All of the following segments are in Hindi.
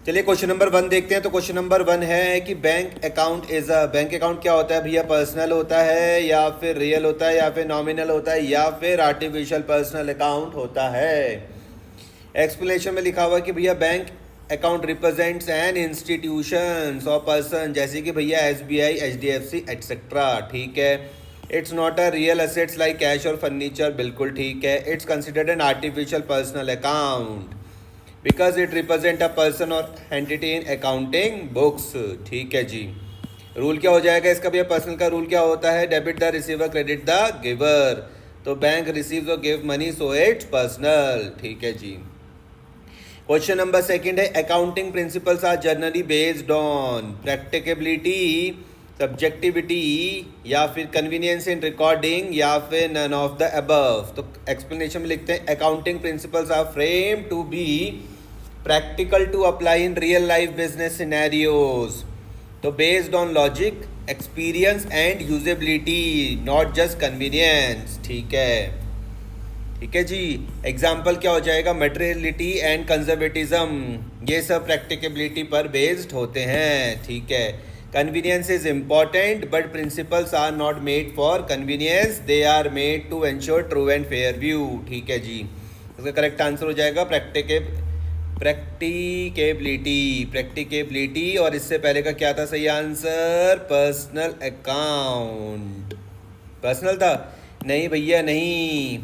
चलिए क्वेश्चन नंबर 1 देखते हैं। तो क्वेश्चन नंबर 1 है कि बैंक अकाउंट बैंक अकाउंट क्या होता है भैया? पर्सनल होता है या फिर रियल होता है या फिर नॉमिनल होता है या फिर आर्टिफिशियल पर्सनल अकाउंट होता है? एक्सप्लेनेशन में लिखा हुआ है कि भैया bank account represents an institution और पर्सन, जैसे कि भैया SBI, HDFC एटसेट्रा। ठीक है। It's not a real assets like cash और फर्नीचर, बिल्कुल ठीक है। It's considered an artificial personal account because it represent a person और एंटिटी इन अकाउंटिंग बुक्स। ठीक है जी। रूल क्या हो जाएगा इसका भैया? पर्सनल का रूल क्या होता है? Debit the receiver, credit the giver. तो बैंक रिसीव्स और give money, so it's personal. ठीक है जी। क्वेश्चन नंबर 2 है accounting principles are generally based on practicability, subjectivity या फिर कन्वीनियंस इन रिकॉर्डिंग या फिर नन ऑफ द अबव। तो एक्सप्लेनेशन में लिखते हैं accounting principles are frame to be practical to apply in real life business scenarios, तो based on logic, experience and usability, not just convenience। ठीक है। ठीक है जी। एग्जाम्पल क्या हो जाएगा? मटेरियलिटी एंड कंजर्वेटिज्म, ये सब प्रैक्टिकेबिलिटी पर बेस्ड होते हैं। ठीक है। Convenience is important but principles are not made for convenience, they are made to ensure true and fair view. ठीक है जी। इसका करेक्ट आंसर हो जाएगा प्रैक्टिकेबिलिटी। और इससे पहले का क्या था सही आंसर? Personal account. पर्सनल था? नहीं भैया नहीं,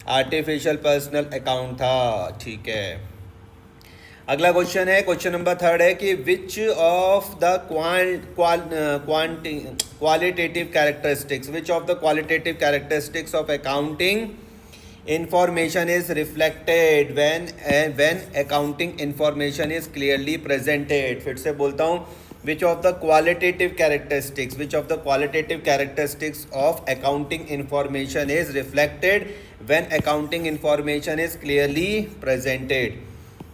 आर्टिफिशियल पर्सनल अकाउंट था। ठीक है। अगला क्वेश्चन है, क्वेश्चन नंबर 3 है कि विच of the qualitative characteristics of accounting information is reflected when accounting information is clearly presented। फिर से बोलता हूँ, which of the qualitative characteristics of accounting information is reflected when accounting information is clearly presented?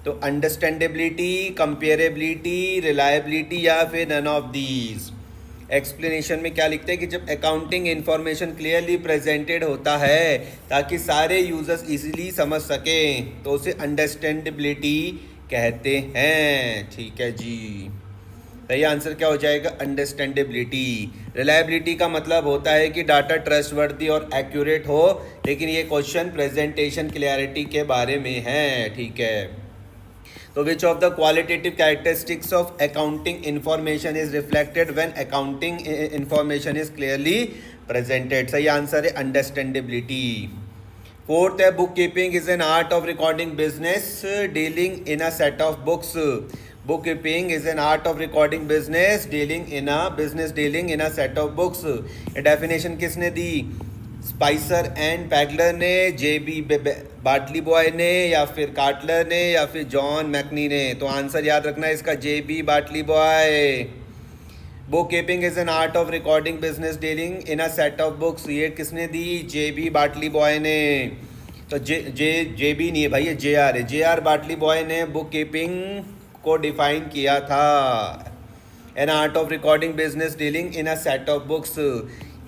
तो understandability, comparability, reliability या फिर none of these। एक्सप्लेनेशन में क्या लिखते हैं कि जब अकाउंटिंग इंफॉर्मेशन क्लियरली प्रेजेंटेड होता है ताकि सारे यूजर्स इजीली समझ सकें, तो उसे अंडरस्टैंडेबिलिटी कहते हैं। ठीक है जी। सही आंसर क्या हो जाएगा? अंडरस्टैंडेबिलिटी। रिलायबिलिटी का मतलब होता है कि डाटा ट्रस्टवर्दी और एक्यूरेट हो, लेकिन ये क्वेश्चन प्रेजेंटेशन क्लियरिटी के बारे में है। ठीक है। तो which of the qualitative characteristics of accounting information is reflected when accounting information is clearly presented? सही आंसर है अंडरस्टैंडेबिलिटी। 4th है book keeping is an art of recording business dealing in a set of books. Book keeping is an art of recording business dealing in a set of books. ये डेफिनेशन किसने दी? स्पाइसर एंड पैगलर ने, JB बाटली बॉय ने, या फिर कार्टलर ने, या फिर जॉन मैकनी ने? तो आंसर याद रखना है इसका, JB बाटली boy. Book keeping is an art of recording business dealing in a set of books, ये किसने दी? JB बाटली बॉय ने। तो JB नहीं है भाई, ये JR है। JR बाटली बॉय ने बुक कीपिंग को डिफाइन किया था, an art of recording business dealing in a set of books.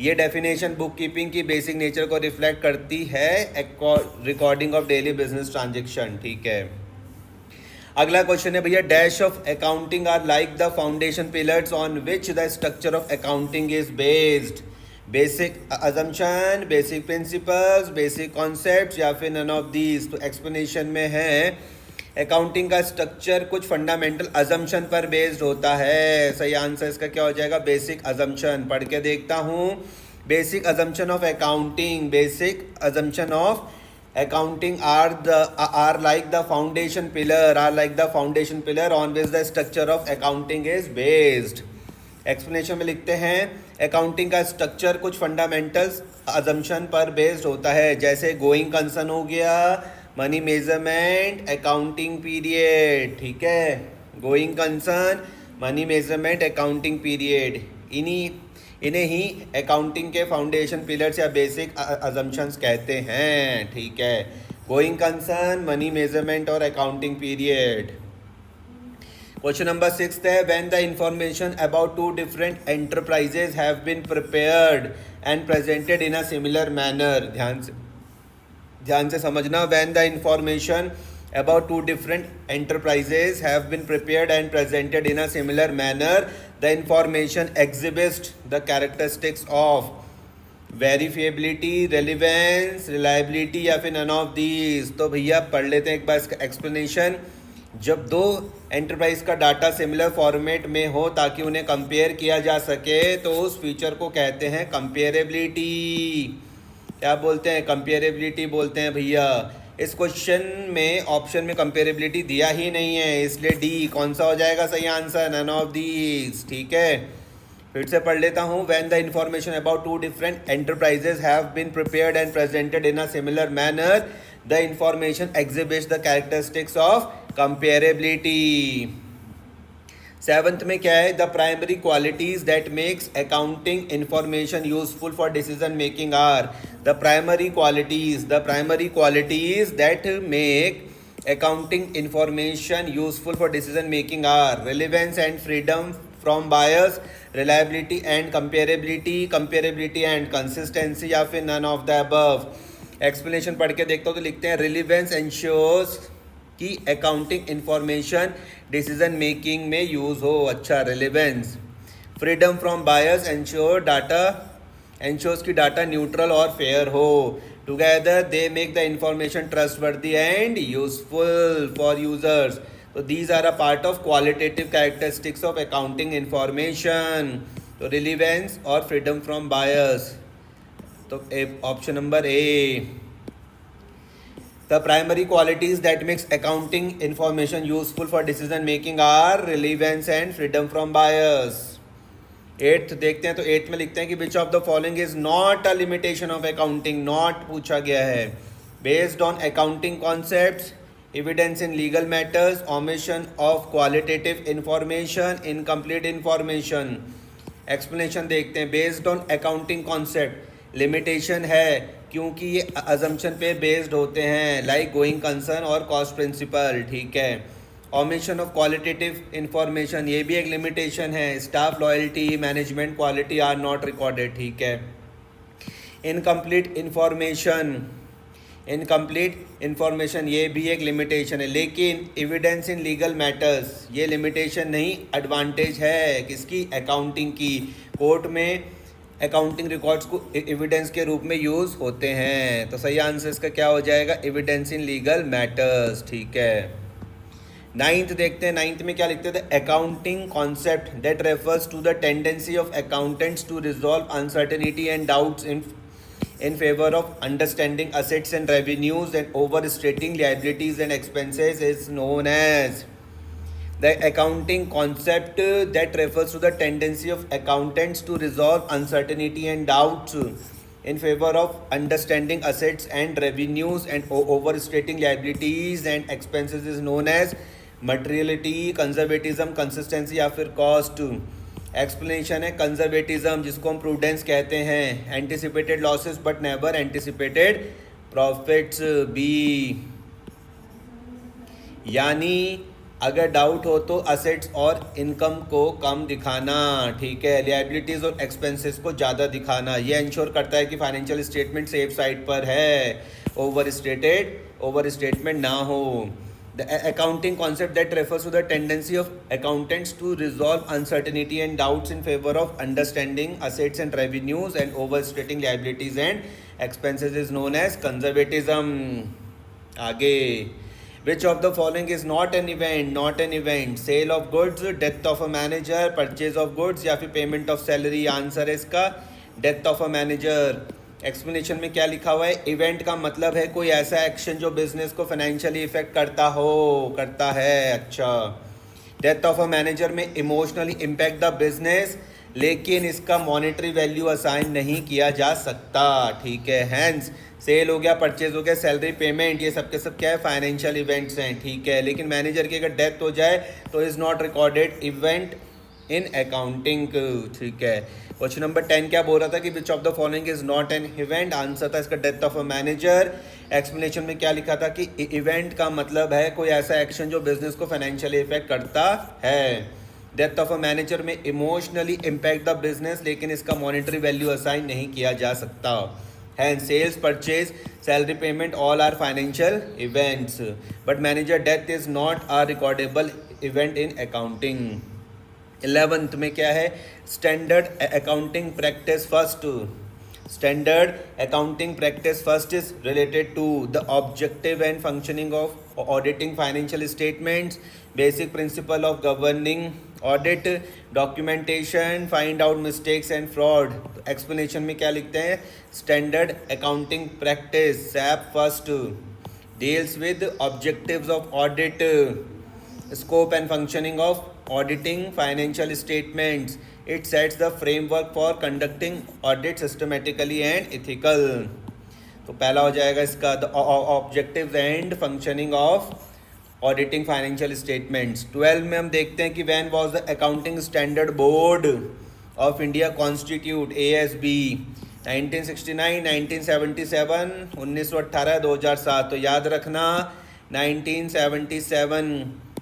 ये डेफिनेशन बुक कीपिंग की बेसिक नेचर को रिफ्लेक्ट करती है, recording of daily business transaction. ठीक है। अगला क्वेश्चन है भैया, dash of accounting are like the foundation pillars on which the structure of accounting is based? Basic assumption, basic principles, basic concept या फिर नन ऑफ दीज। तो एक्सप्लेनेशन में है अकाउंटिंग का स्ट्रक्चर कुछ फंडामेंटल अजम्पशन पर बेस्ड होता है। सही आंसर इसका क्या हो जाएगा? Basic assumption. पढ़ के देखता हूँ। Basic assumption of accounting are like the foundation pillar on which the structure of accounting is based। Explanation में लिखते हैं अकाउंटिंग का स्ट्रक्चर कुछ फंडामेंटल्स अजम्पशन पर बेस्ड होता है, जैसे गोइंग कंसर्न हो गया, मनी मेजरमेंट, अकाउंटिंग पीरियड। ठीक है। Going concern, money measurement, accounting period, इन्हें ही अकाउंटिंग के फाउंडेशन पिलर्स या बेसिक अजम्पशंस कहते हैं। ठीक है। गोइंग कंसर्न, मनी मेजरमेंट और अकाउंटिंग पीरियड। क्वेश्चन नंबर 6 है when the information about 2 different enterprises have been prepared and presented in a similar manner. ध्यान से समझना। When the information about two different enterprises have been prepared and presented in a similar manner. The information exhibits the characteristics of verifiability, relevance, reliability या फिर नन ऑफ दीज. तो भैया पढ़ लेते हैं एक बार इसका एक्सप्लेनेशन. जब दो एंटरप्राइज का डाटा सिमिलर फॉर्मेट में हो ताकि उन्हें कंपेयर किया जा सके तो उस फीचर को कहते हैं कंपेरेबिलिटी. क्या बोलते हैं? कंपेरेबिलिटी बोलते हैं भैया. इस क्वेश्चन में ऑप्शन में कंपेरेबिलिटी दिया ही नहीं है, इसलिए डी कौन सा हो जाएगा सही आंसर? None of these. ठीक है, फिर से पढ़ लेता हूँ. When the information about two different enterprises have been prepared and presented in a similar manner, the information exhibits the characteristics of comparability. Seventh में क्या है? The primary qualities that makes accounting information useful for decision making are. The primary qualities that make accounting information useful for decision making are relevance and freedom from bias, reliability and comparability and consistency या फिर none of the above. Explanation पढ़ के देखता हूँ तो लिखते हैं रिलीवेंस एंश्योर्स कि अकाउंटिंग इंफॉर्मेशन डिसीजन मेकिंग में यूज़ हो. अच्छा, relevance. Freedom from bias ensures की डाटा न्यूट्रल और फेयर हो. Together they make the information trustworthy and useful for users. So these are a part of qualitative characteristics of accounting information. So relevance और freedom from bias. तो option number A. The primary qualities that makes accounting information useful for decision making are relevance and freedom from bias. Eighth देखते हैं तो एट्थ में लिखते हैं कि विच of the following is not a limitation of accounting. Not पूछा गया है. Based on accounting concepts, evidence in legal matters, omission of qualitative information, incomplete information. Explanation देखते हैं. Based on accounting concept limitation है क्योंकि ये अजम्पशन पे बेस्ड होते हैं, लाइक गोइंग कंसर्न और कॉस्ट प्रिंसिपल. ठीक है. ओमिशन ऑफ क्वालिटेटिव इंफॉर्मेशन ये भी एक लिमिटेशन है. Staff loyalty, management quality are not recorded. ठीक है. इनकम्प्लीट इंफॉर्मेशन ये भी एक लिमिटेशन है. लेकिन एविडेंस इन लीगल मैटर्स ये लिमिटेशन नहीं, एडवांटेज है. किसकी? अकाउंटिंग की. कोर्ट में अकाउंटिंग रिकॉर्ड्स को एविडेंस के रूप में यूज़ होते हैं. तो सही आंसर इसका क्या हो जाएगा? Evidence in legal matters. ठीक है. नाइन्थ देखते हैं. नाइन्थ में क्या लिखते थे? Accounting concept that refers to the tendency of accountants to resolve uncertainty and doubts in favor of understanding assets and revenues and overstating liabilities and expenses is known as. The accounting concept that refers to the tendency of accountants to resolve uncertainty and doubts in favor of understanding assets and revenues and overstating liabilities and expenses is known as materiality, conservatism, consistency या फिर cost. एक्सप्लेनेशन है कंजर्वेटिज्म, जिसको हम प्रूडेंस कहते हैं. Anticipated losses but never anticipated profits. B, यानी अगर डाउट हो तो असेट्स और इनकम को कम दिखाना. ठीक है. लिएबिलिटीज और एक्सपेंसेस को ज़्यादा दिखाना. ये इंश्योर करता है कि फाइनेंशियल स्टेटमेंट सेफ साइड पर है, ओवर स्टेटमेंट ना हो. The accounting concept that refers to the tendency of accountants to resolve uncertainty and doubts in favor of understanding assets and revenues and overstating liabilities and expenses is known as conservatism. आगे, which of the following is not an event? Sale of goods, death of a manager, purchase of goods या फिर payment of salary. आंसर है इसका death of a manager. Explanation में क्या लिखा हुआ है? इवेंट का मतलब है कोई ऐसा एक्शन जो बिजनेस को फाइनेंशियली इफेक्ट करता है. अच्छा. डेथ ऑफ अ मैनेजर में इमोशनली इम्पैक्ट द बिजनेस, लेकिन इसका मॉनेटरी वैल्यू असाइन नहीं किया जा सकता. ठीक है. हैंस सेल हो गया, परचेज हो गया, सैलरी पेमेंट, ये सब के सब क्या है? फाइनेंशियल इवेंट्स हैं. ठीक है. लेकिन मैनेजर की अगर डेथ हो जाए तो is not recorded event in accounting. ठीक है. क्वेश्चन नंबर 10 क्या बोल रहा था कि विच of the following is not an event. Answer था इसका death of a manager. Explanation में क्या लिखा था कि इवेंट का मतलब है कोई ऐसा एक्शन जो बिजनेस को फाइनेंशियली इफेक्ट करता है. डेथ ऑफ अ मैनेजर में इमोशनली इम्पैक्ट द बिजनेस, लेकिन इसका मॉनेटरी वैल्यू असाइन नहीं किया जा सकता. Hence, sales, purchase, salary payment, all are financial events. But manager death is not a recordable event in accounting. 11th में क्या है? Standard accounting practice first. Standard accounting practice first is related to the objective and functioning of auditing financial statements, basic principle of governing audit, documentation, find out mistakes and fraud. Explanation में क्या लिखते हैं? Standard accounting practice SAP first deals with objectives of audit, scope and functioning of auditing financial statements. It sets the framework for conducting audit systematically and ethical. तो पहला हो जाएगा इसका the objectives and functioning of auditing financial statements. 12 में हम देखते हैं कि when was the accounting standard board of India constitute ASB. 1969, 1977, 1918, 2007. तो याद रखना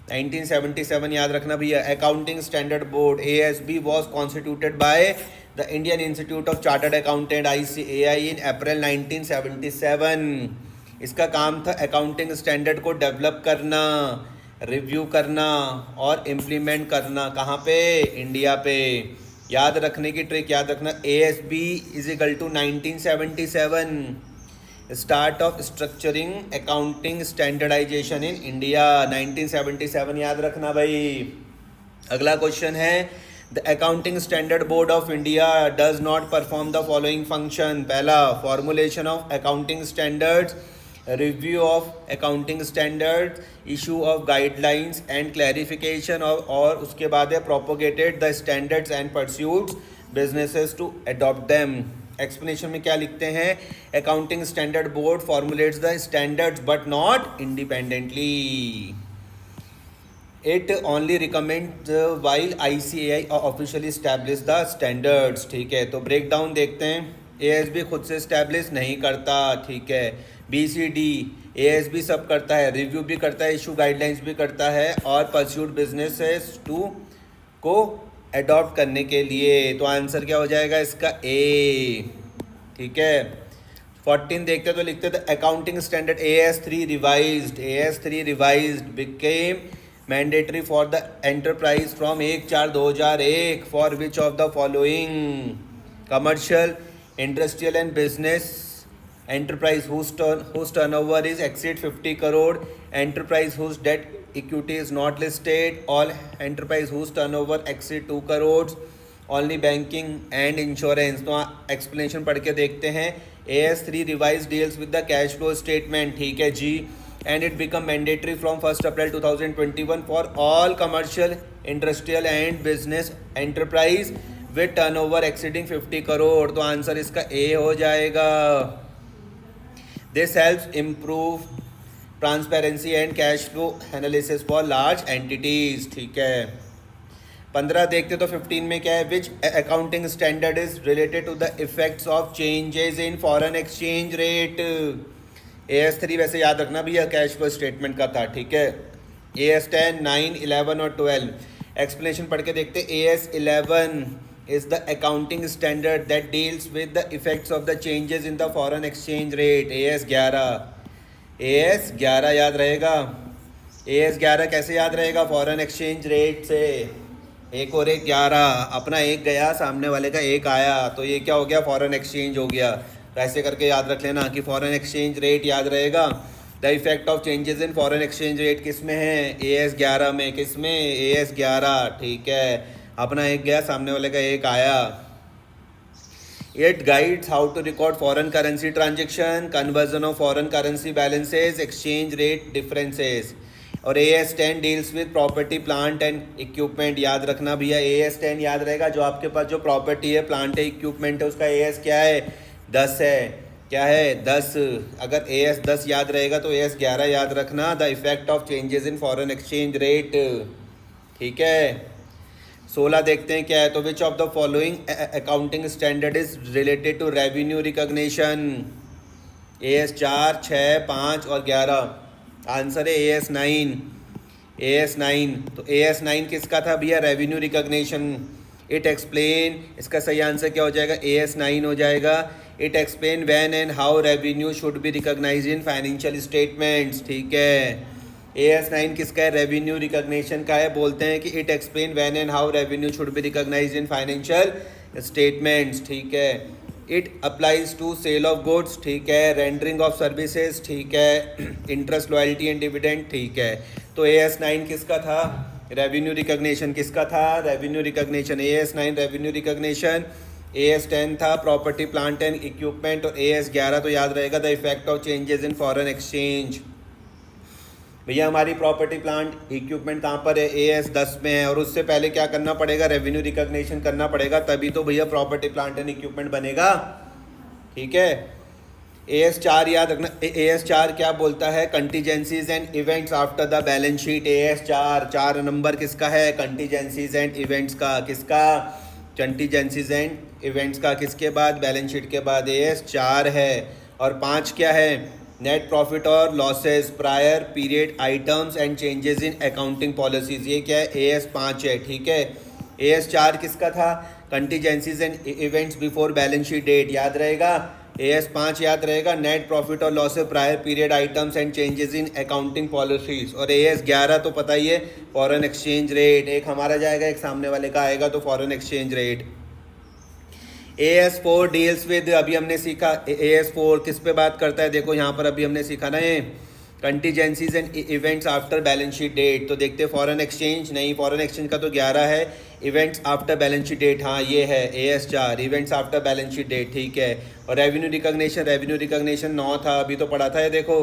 1977 याद रखना भैया. Accounting standard board ASB was constituted by the Indian institute of chartered accountant ICAI इन अप्रैल 1977. इसका काम था अकाउंटिंग स्टैंडर्ड को डेवलप करना, रिव्यू करना और इम्प्लीमेंट करना. कहाँ पे? इंडिया पे. याद रखने की ट्रिक याद रखना ASB is equal to 1977 start of structuring accounting standardisation in India. 1977 याद रखना भाई. अगला क्वेश्चन है the accounting standard board of India does not perform the following function. पहला formulation of accounting standards, review of accounting standards, issue of guidelines and clarification और उसके बाद है propagated the standards and pursuits businesses to adopt them. Explanation में क्या लिखते हैं? Accounting standard board formulates the standards but not independently. It only recommend while ICAI officially establish the standards. ठीक है, तो ब्रेक डाउन देखते हैं. ASB खुद से स्टैब्लिश नहीं करता. ठीक है, BCD ASB सब करता है, रिव्यू भी करता है, इशू गाइडलाइंस भी करता है और परस्यूट बिजनेसेस टू को अडॉप्ट करने के लिए. तो आंसर क्या हो जाएगा इसका? A. ठीक है, 14 देखते तो लिखते थे accounting standard AS3 revised became mandatory for the enterprise from 1/4/2001 for which of the following? Commercial, industrial and business enterprise whose turnover is exceed 50 crore, enterprise whose debt equity is not listed, all enterprise whose turnover exceed 2 crores, only banking and insurance. तो explanation पढ़ के देखते हैं. AS3 revised deals with the cash flow statement. ठीक है जी, and it become mandatory from 1st April 2021 for all commercial, industrial and business enterprise with turnover exceeding 50 crore. तो आंसर इसका A हो जाएगा. This helps improve transparency and cash flow analysis for large entities. ठीक है, 15 देखते तो 15 में क्या है? Which accounting standard is related to the effects of changes in foreign exchange rate? AS3 वैसे याद रखना भैया कैश फ्लो स्टेटमेंट का था. ठीक है, AS10, 9, 11 और 12. एक्सप्लेनेशन पढ़ के देखते. AS11 is the accounting standard that deals with the effects of the changes in the foreign exchange rate. AS11 याद रहेगा. AS11 कैसे याद रहेगा? फॉरेन एक्सचेंज रेट से. 1 और 1 11, अपना 1 गया, सामने वाले का 1 आया, तो ये क्या हो गया? फॉरेन एक्सचेंज हो गया. तो ऐसे करके याद रख लेना कि फॉरेन एक्सचेंज रेट याद रहेगा. The effect of changes in foreign exchange rate किस में है? AS11 में. किस में? AS11. ठीक है, अपना 1 गया, सामने वाले का 1 आया. It guides how to record foreign currency transaction, conversion of foreign currency balances, exchange rate differences. और AS10 deals with property, plant and equipment. याद रखना भैया AS10 याद रहेगा. जो आपके पास जो प्रॉपर्टी है, प्लांट है, इक्विपमेंट है, उसका AS क्या है? 10 है. क्या है? 10. अगर AS10 याद रहेगा तो AS11 याद रखना. The effect of changes in foreign exchange rate. ठीक है, 16 देखते हैं क्या है. तो which of the following accounting standard is related to revenue recognition? AS4, 6, 5 और 11. आंसर है AS9. तो AS9 किसका था भैया? Revenue recognition. इट एक्सप्लेन, इसका सही आंसर क्या हो जाएगा? AS9 हो जाएगा. It explain when and how revenue should be recognised in financial statements, ठीक है। AS9 किसका है? रेवेन्यू रिकॉग्निशन का है। बोलते हैं कि it explain when and how revenue should be recognised in financial statements, ठीक है। It applies to sale of goods, ठीक है। रेंडरिंग ऑफ सर्विसेज, ठीक है। इंटरेस्ट, लॉयल्टी एंड डिविडेंड, ठीक है। तो AS9 किसका था? रेवेन्यू रिकॉग्निशन किसका था? Revenue recognition, AS9 revenue recognition. AS10 था प्रॉपर्टी प्लांट एंड इक्विपमेंट। और AS11 तो याद रहेगा the effect of changes in foreign exchange. भैया हमारी प्रॉपर्टी प्लांट इक्विपमेंट कहाँ पर है? AS10 में है। और उससे पहले क्या करना पड़ेगा? रेवेन्यू रिकॉग्निशन करना पड़ेगा, तभी तो भैया प्रॉपर्टी प्लांट एंड इक्विपमेंट बनेगा, ठीक है। AS4 याद रखना। AS4 क्या बोलता है? Contingencies and events after the balance sheet. AS4 4 number किसका है? कंटीजेंसीज एंड इवेंट्स का। किसका? कंटीजेंसीज एंड इवेंट्स का। किसके बाद? बैलेंस शीट के बाद। AS4 है। और 5 क्या है? नेट प्रॉफिट और losses, prior period items and changes in accounting policies. ये क्या है? AS5 है, ठीक है। AS4 किसका था? Contingencies and events before balance sheet date, याद रहेगा। AS5 याद रहेगा, नेट प्रॉफिट और losses, prior period items and changes in accounting policies. और AS11 तो पता ही है, फॉरेन एक्सचेंज रेट। एक हमारा जाएगा, एक सामने वाले का आएगा, तो foreign exchange rate. AS4 deals with, अभी हमने सीखा AS4 किस पे बात करता है? देखो यहाँ पर अभी हमने सीखा ना, ये contingencies and events after balance sheet date. तो देखते फॉरेन एक्सचेंज, नहीं फॉरेन एक्सचेंज का तो 11 है। Events after balance sheet date, हाँ ये है AS4 events after balance sheet date, ठीक है। और रेवेन्यू रिकॉग्निशन 9 था, अभी तो पढ़ा था ये, देखो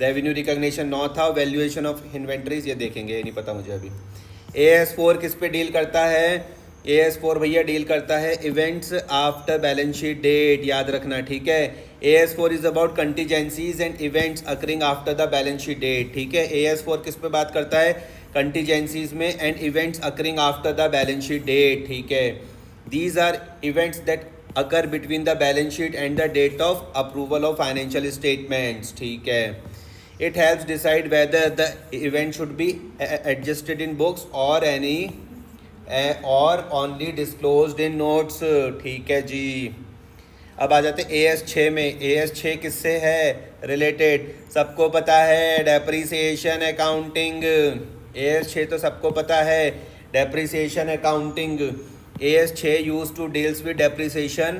रेवेन्यू रिकॉग्निशन 9 था। वैल्यूएशन ऑफ इन्वेंट्रीज ये देखेंगे, ये नहीं पता मुझे अभी। AS4 किस पे डील करता है? AS4 भैया डील करता है events after balance sheet date, याद रखना, ठीक है। AS4 is about contingencies and events occurring after the balance sheet date, ठीक है। AS4 किस पे बात करता है? कंटीजेंसीज में and events occurring after the balance sheet date, ठीक है। These are events that occur between the balance sheet and the date of approval of financial statements, ठीक है। It helps decide whether the event should be adjusted in books और एनी और ओनली डिस्क्लोज्ड इन नोट्स, ठीक है जी। अब आ जाते AS6 में। AS6 किससे है रिलेटेड? सबको पता है, डेप्रिसिएशन अकाउंटिंग। AS6 तो सबको पता है, depreciation accounting. AS6 use to deals with depreciation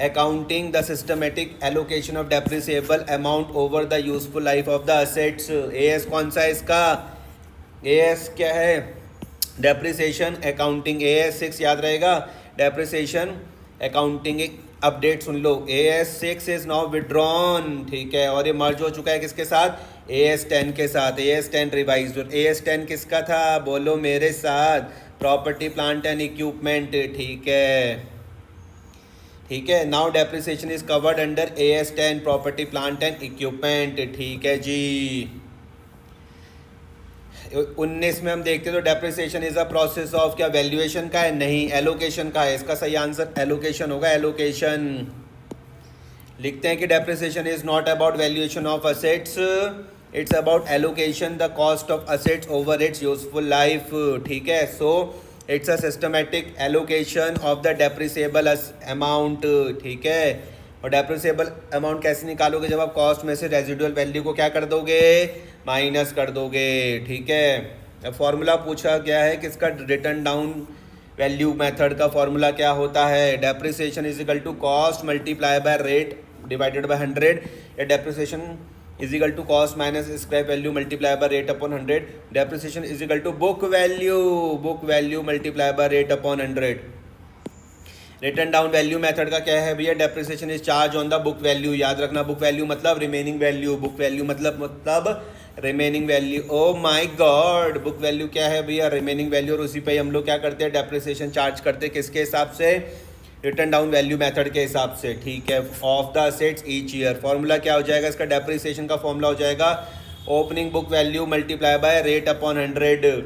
accounting, the systematic allocation of depreciable amount over the useful life of the assets. AS कौन सा है इसका? AS क्या है? Depreciation accounting. AS6 याद रहेगा, डेप्रिसिएशन अकाउंटिंग। एक update soon low, AS6 is now withdrawn, ठीक है। और ये मर्ज हो चुका है किसके साथ? AS10 के साथ। AS10 revise. AS10 किसका था? बोलो मेरे साथ, प्रॉपर्टी प्लांट एंड इक्विपमेंट, ठीक है, ठीक है। Now depreciation is covered under AS10 property plant and equipment, ठीक है जी। 19 में हम देखते तो depreciation is a process of, क्या वैल्यूएशन का है? नहीं, एलोकेशन का है। इसका सही आंसर एलोकेशन होगा, एलोकेशन। लिखते हैं कि depreciation is not about valuation of assets, it's about allocation the cost of assets over it's useful life, ठीक है। So it's a systematic allocation of the depreciable amount, ठीक है। और डेप्रिसिएबल अमाउंट कैसे निकालोगे? जब आप कॉस्ट में से रेजिडुअल वैल्यू को क्या कर दोगे? माइनस कर दोगे, ठीक है। अब फॉर्मूला पूछा गया है किसका? रिटर्न डाउन वैल्यू मेथड का फॉर्मूला क्या होता है? Depreciation is equal to cost multiply by rate divided by 100, या depreciation is equal to cost minus scrap value multiply by rate upon 100। Depreciation is equal to book value multiply by rate upon 100। Written down value method का क्या है भैया? Depreciation is charge on the book value, याद रखना। बुक वैल्यू मतलब रिमेनिंग वैल्यू, बुक वैल्यू मतलब remaining value. Oh my God, book value क्या है भैया? Remaining value. और उसी पे हम लोग क्या करते हैं? डेप्रिसिएशन चार्ज करते हैं, किसके हिसाब से? रिटर्न डाउन वैल्यू मेथड के हिसाब से, ठीक है। Of the assets each year. Formula क्या हो जाएगा इसका? डेप्रिसिएशन का फॉर्मूला हो जाएगा opening book value multiply by rate upon 100,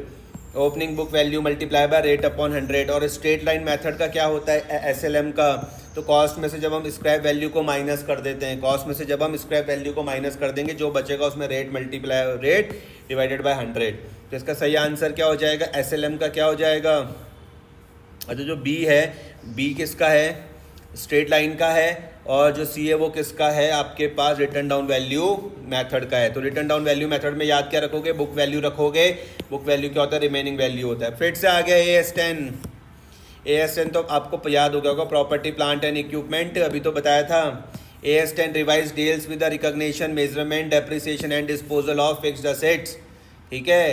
opening book value multiply by rate upon 100। और स्ट्रेट लाइन मेथड का क्या होता है? SLM का। तो कॉस्ट में से जब हम स्क्रैप वैल्यू को माइनस कर देते हैं, कॉस्ट में से जब हम स्क्रैप वैल्यू को माइनस कर देंगे, जो बचेगा उसमें rate multiply rate divided by 100। तो इसका सही आंसर क्या हो जाएगा? SLM का क्या हो जाएगा? अच्छा, जो B है, B किसका है? स्ट्रेट लाइन का है। और जो सी है वो किसका है आपके पास, रिटर्न डाउन वैल्यू मेथड का है। तो रिटर्न डाउन वैल्यू मेथड में याद क्या रखोगे, बुक वैल्यू रखोगे। बुक वैल्यू क्या होता है, रिमेनिंग वैल्यू होता है। फिर से आ गया AS10। AS10 तो आपको याद हो गया होगा, प्रॉपर्टी प्लांट एंड इक्विपमेंट, अभी तो बताया था। AS10 revise deals with the recognition, measurement, depreciation and disposal of fixed assets. ठीक है,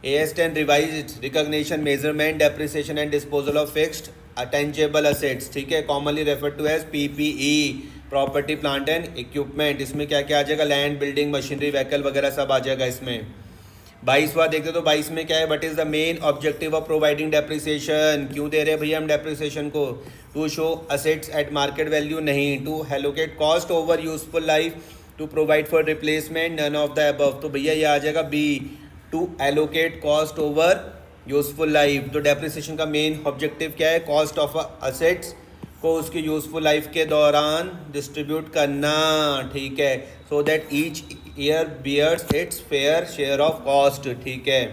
AS10 revise recognition, measurement, depreciation and disposal of fixed tangible assets. ठीक है, commonly refer to as PPE, property plant and equipment. इसमें क्या क्या आ जाएगा, लैंड, बिल्डिंग, मशीनरी, व्हीकल वगैरह सब आ जाएगा इसमें। 22वां देखते तो 22 में क्या है, what is the main objective of providing depreciation. क्यों दे रहे हैं भैया हम डेप्रिसिएशन को, to show assets at market value नहीं, to allocate cost over useful life, to provide for replacement, none of the above. तो भैया ये आ जाएगा B, to allocate cost over useful life. तो डेप्रिसिएशन का मेन ऑब्जेक्टिव क्या है, कॉस्ट ऑफ असेट्स को उसकी यूजफुल लाइफ के दौरान डिस्ट्रीब्यूट करना। ठीक है, so that each year bears its fair share of cost. ठीक है,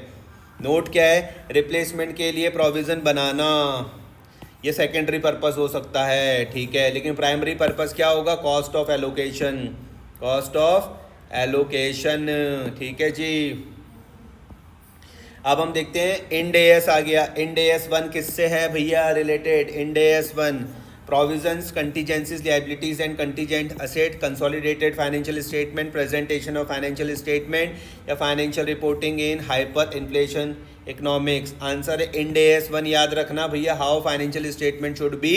नोट क्या है, रिप्लेसमेंट के लिए प्रोविज़न बनाना, ये सेकेंडरी पर्पस हो सकता है। ठीक है, लेकिन प्राइमरी पर्पस क्या होगा, cost of allocation, cost of allocation. ठीक है जी, अब हम देखते हैं इंड AS आ गया। इंड AS 1 किससे है भैया related, Ind AS 1 provisions, contingencies, liabilities and contingent asset, consolidated financial statement, presentation of financial statement या financial reporting in hyper inflation economics. Answer है इंड AS 1। याद रखना भैया, how financial statement should be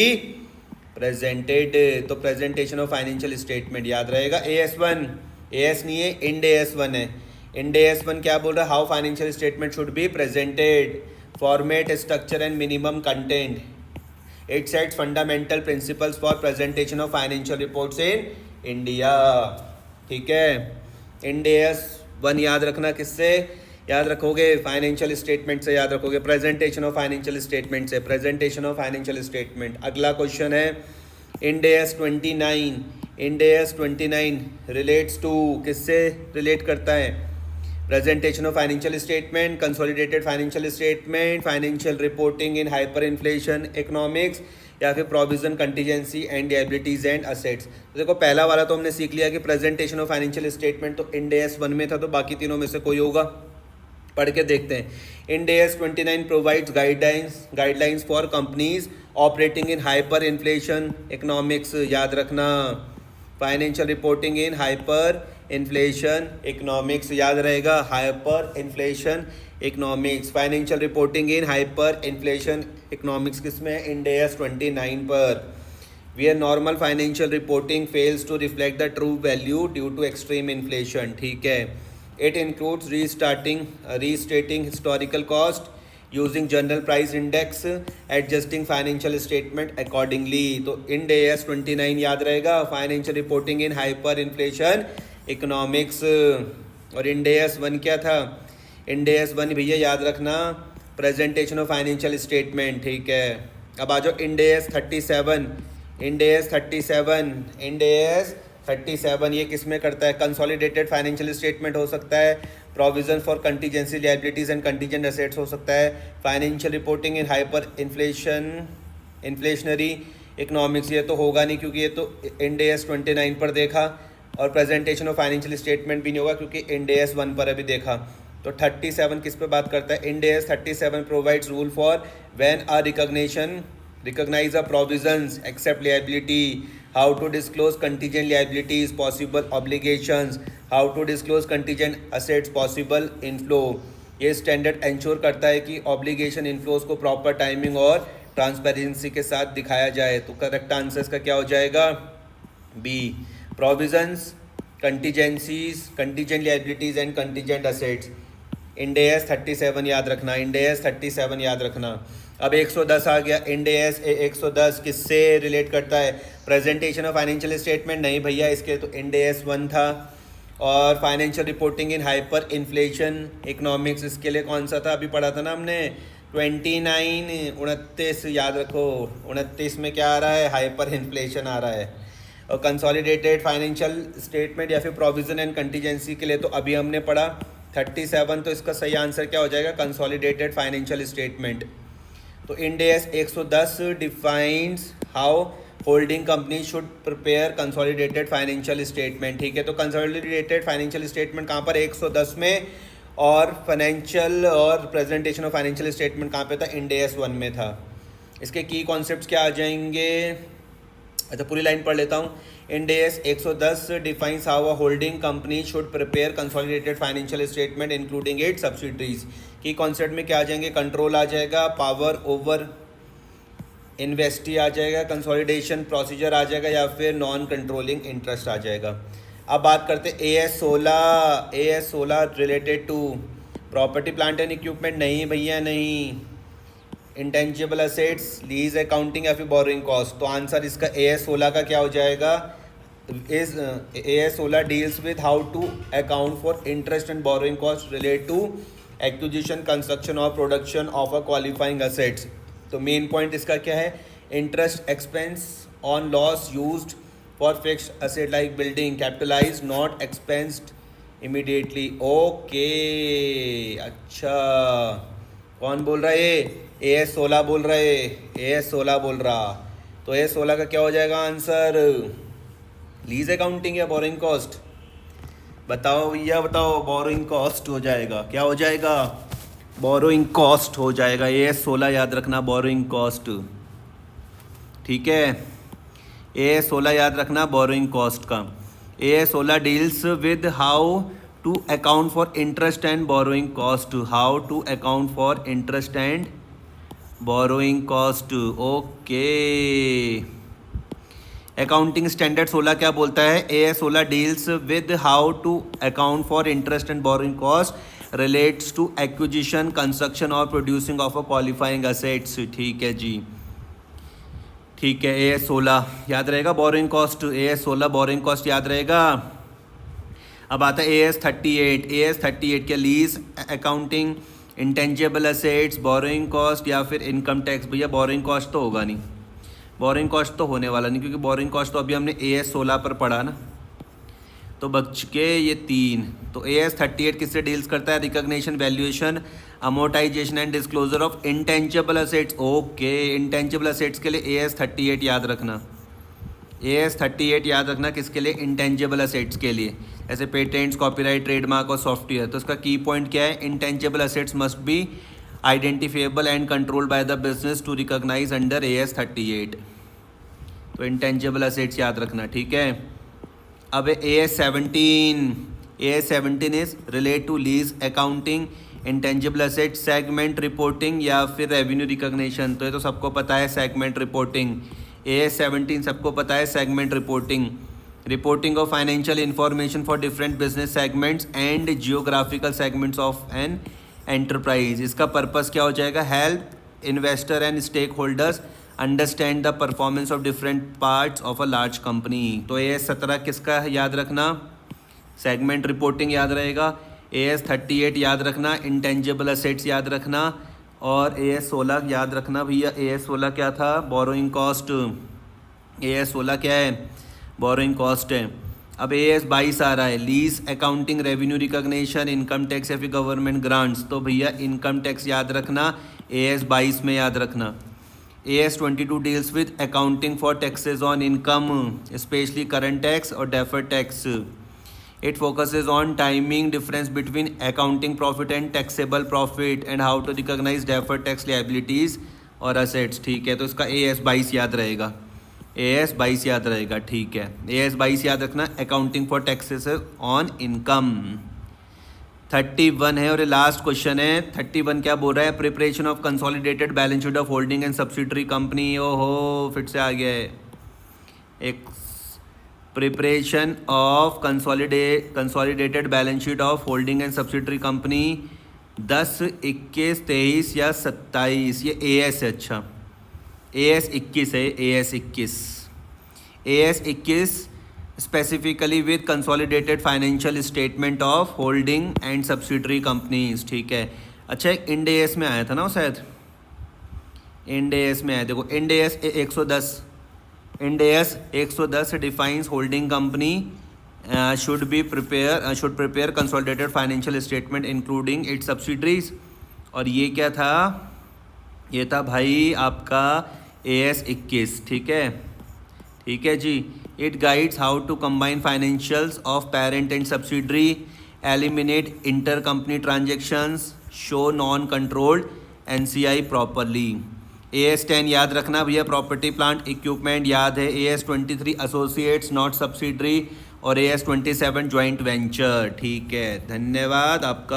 presented, तो प्रेजेंटेशन ऑफ फाइनेंशियल स्टेटमेंट याद रहेगा। AS 1, AS नहीं है, इंड AS 1 है। इंड AS 1 क्या बोल रहा है, how financial statement should be presented, format, structure and minimum content. It sets fundamental principles for presentation of financial reports in India. ठीक है, इंड AS 1 याद रखना किससे याद रखोगे, फाइनेंशियल स्टेटमेंट से याद रखोगे, प्रेजेंटेशन ऑफ फाइनेंशियल स्टेटमेंट से, प्रेजेंटेशन ऑफ फाइनेंशियल स्टेटमेंट। अगला क्वेश्चन है Ind AS 29। Ind AS 29 relates to, किससे रिलेट करता है, presentation of financial statement, consolidated financial statement, financial reporting in hyper inflation economics, या फिर provision, contingency and liabilities and assets. तो देखो पहला वाला तो हमने सीख लिया कि प्रेजेंटेशन ऑफ फाइनेंशियल स्टेटमेंट तो इंड AS 1 में था, तो बाकी तीनों में से कोई होगा, पढ़ के देखते हैं। Ind AS 29 provides guidelines for companies operating in hyper inflation economics. याद रखना, financial reporting in hyper inflation economics याद रहेगा, hyper inflation economics, financial reporting in hyper inflation economics किसमें, इंड AS 29 पर। Where normal financial reporting fails to reflect the true value due to extreme inflation. ठीक है, it includes restating historical cost, using general price index, adjusting financial statement accordingly. तो इंड AS 29 याद रहेगा, financial reporting in hyper inflation economics. और इंड AS 1 क्या था, इंड AS 1 भैया याद रखना, प्रेजेंटेशन ऑफ फाइनेंशियल स्टेटमेंट। ठीक है, अब आ जाओ Ind AS 37। Ind AS 37, Ind AS 37 ये किस में करता है, कंसोलिडेटेड फाइनेंशियल स्टेटमेंट हो सकता है, provision for contingency, liabilities and contingent assets हो सकता है, financial reporting in hyper inflationary economics ये तो होगा नहीं क्योंकि ये तो इंड AS 29 पर देखा, और प्रेजेंटेशन ऑफ फाइनेंशियल स्टेटमेंट भी नहीं होगा क्योंकि इंड AS 1 पर अभी देखा। तो 37 किस पे बात करता है, Ind AS 37 provides rule for when a recognize a provisions accept liability, how to disclose contingent liabilities, possible obligations, how to disclose contingent assets, possible inflow। ये स्टैंडर्ड इंश्योर करता है कि ऑब्लिगेशन इनफ्लोज को प्रॉपर टाइमिंग और ट्रांसपेरेंसी के साथ दिखाया जाए। तो करेक्ट आंसर इसका क्या हो जाएगा, B, provisions, contingencies, contingent liabilities and contingent assets. Ind AS 37 याद रखना, इंड AS 37 याद रखना। अब 110 आ गया, इंड AS 110 किससे रिलेट करता है, प्रेजेंटेशन ऑफ फाइनेंशियल स्टेटमेंट नहीं भैया, इसके तो इंड AS 1 था, और financial reporting in hyper inflation economics इसके लिए कौन सा था, अभी पढ़ा था ना हमने, 29 याद रखो, 29 में क्या आ रहा है, हाइपर इन्फ्लेशन आ रहा है। और कंसोलिडेटेड फाइनेंशियल स्टेटमेंट या फिर प्रोविजन एंड कंटीजेंसी के लिए तो अभी हमने पढ़ा 37, तो इसका सही आंसर क्या हो जाएगा, कंसोलिडेटेड फाइनेंशियल स्टेटमेंट। तो Ind AS 110 defines how holding company should prepare consolidated financial statement, ठीक है। तो कंसोलिडेटेड फाइनेंशियल स्टेटमेंट कहाँ पर 110 में, और फाइनेंशियल और प्रेजेंटेशन ऑफ फाइनेंशियल स्टेटमेंट कहाँ पे था, इंड AS 1 में था। इसके की कॉन्सेप्ट्स क्या आ जाएंगे, अच्छा पूरी लाइन पढ़ लेता हूँ। Ind AS 110 defines how a holding company should prepare consolidated financial statement including its subsidiaries. Key concept में क्या आ जाएंगे, कंट्रोल आ जाएगा, पावर ओवर इन्वेस्टी आ जाएगा, कंसोलिडेशन प्रोसीजर आ जाएगा, या फिर नॉन कंट्रोलिंग इंटरेस्ट आ जाएगा। अब बात करते हैं AS 16 related to property plant and equipment, नहीं भैया नहीं। इंटेंजिबल असेट्स, लीज अकाउंटिंग या फिर बोरोइंग कॉस्ट। तो आंसर इसका AS 16 का क्या हो जाएगा, is AS 16 deals with how to account for interest and borrowing cost relate to acquisition, construction और production of a qualifying assets. तो मेन पॉइंट इसका क्या है, interest expense on loss used for fixed asset like building, capitalise not expensed immediately. Okay, अच्छा कौन बोल रहा है, AS 16 बोल रहे, AS 16 बोल रहा। तो AS 16 का क्या हो जाएगा आंसर, लीज अकाउंटिंग या बोरिंग कॉस्ट, बताओ भैया बताओ। बोरोइंग कॉस्ट हो जाएगा, क्या हो जाएगा, बोरोइंग कॉस्ट हो जाएगा। AS 16 याद रखना, बोरोइंग कॉस्ट, ठीक है। AS 16 याद रखना, बोरोइंग कॉस्ट का। AS 16 deals with how to account for interest and borrowing cost, how to account for interest and borrowing cost. Okay, accounting standard 16 क्या बोलता है, AS 16 deals with how to account for interest and borrowing cost relates to acquisition, construction और producing of a qualifying assets, ठीक है जी, ठीक है। AS 16 याद रहेगा, borrowing cost, AS 16 borrowing cost याद रहेगा। अब आता है AS 38, AS 38 क्या, lease accounting, intangible assets, borrowing cost या फिर इनकम टैक्स। भैया बोरोइंग कॉस्ट तो होगा नहीं, बोरोइंग कॉस्ट तो होने वाला नहीं, क्योंकि बोरोइंग कॉस्ट तो अभी हमने AS 16 पर पढ़ा ना। तो बच के ये 3। तो AS 38 किससे डील्स करता है, recognition, valuation, amortisation and disclosure of intangible assets. Okay, intangible assets के लिए AS 38 याद रखना, AS 38 याद रखना किसके लिए, इंटेंजिबल असेट्स के लिए, ऐसे पेटेंट्स, कॉपीराइट, ट्रेडमार्क और सॉफ्टवेयर। तो इसका की पॉइंट क्या है, intangible assets must be identifiable and controlled by the business to recognize under AS 38। तो इंटेंजिबल असेट्स याद रखना, ठीक है। अब AS 17, AS 17 is relate to lease accounting, intangible asset segment reporting या फिर रेवेन्यू रिकॉग्निशन। तो ये तो सबको पता है, सेगमेंट रिपोर्टिंग। AS 17 सबको पता है, segment reporting, reporting of financial information for different business segments and geographical segments of an enterprise. इसका पर्पस क्या हो जाएगा, help investor and stakeholders understand the performance of different parts of a large company. तो AS 17 किसका याद रखना, सेगमेंट रिपोर्टिंग याद रहेगा। AS 38 याद रखना, इंटेंजिबल असेट्स याद रखना। और AS 16 याद रखना भैया, AS 16 क्या था, बोरोइंग कॉस्ट। AS 16 क्या है, बोरोइंग कॉस्ट है। अब AS 22 आ रहा है, lease accounting, revenue recognition, income tax या फिर गवर्नमेंट ग्रांट्स। तो भैया इनकम टैक्स याद रखना, AS 22 में याद रखना। AS 22 deals with accounting for taxes on income, specially current tax और deferred tax. It focuses on timing difference between accounting profit and taxable profit and how to recognise deferred tax liabilities और असेट्स, ठीक है। तो इसका AS 22 याद रहेगा, AS 22 याद रहेगा, ठीक है। AS 22 याद रखना, accounting for taxes on income. 31 है और ये लास्ट क्वेश्चन है। 31 क्या बोल रहा है, preparation of consolidated balance sheet of holding and subsidiary company. ओहो, फिर से आ गया है एक, preparation of consolidated balance sheet of holding and subsidiary company 10, 21, 23 या 27। ये AS है, अच्छा AS 21 है, AS 21, AS 21 specifically with consolidated financial statement of holding and subsidiary companies, ठीक है। अच्छा, एक इंड AS में आया था ना शायद, इंड AS में आया, देखो Ind AS 110, Ind AS 110 defines holding company should prepare consolidated financial statement including its subsidiaries. और ये क्या था, ये था भाई आपका AS 21, ठीक है। ठीक है जी। It guides how to combine financials of parent and subsidiary, eliminate inter company transactions, show non controlled NCI properly. AS10 याद रखना भैया, प्रॉपर्टी प्लांट इक्विपमेंट याद है। AS23 एसोसिएट्स नॉट सब्सिडरी और AS27 जॉइंट वेंचर। ठीक है, धन्यवाद आपका।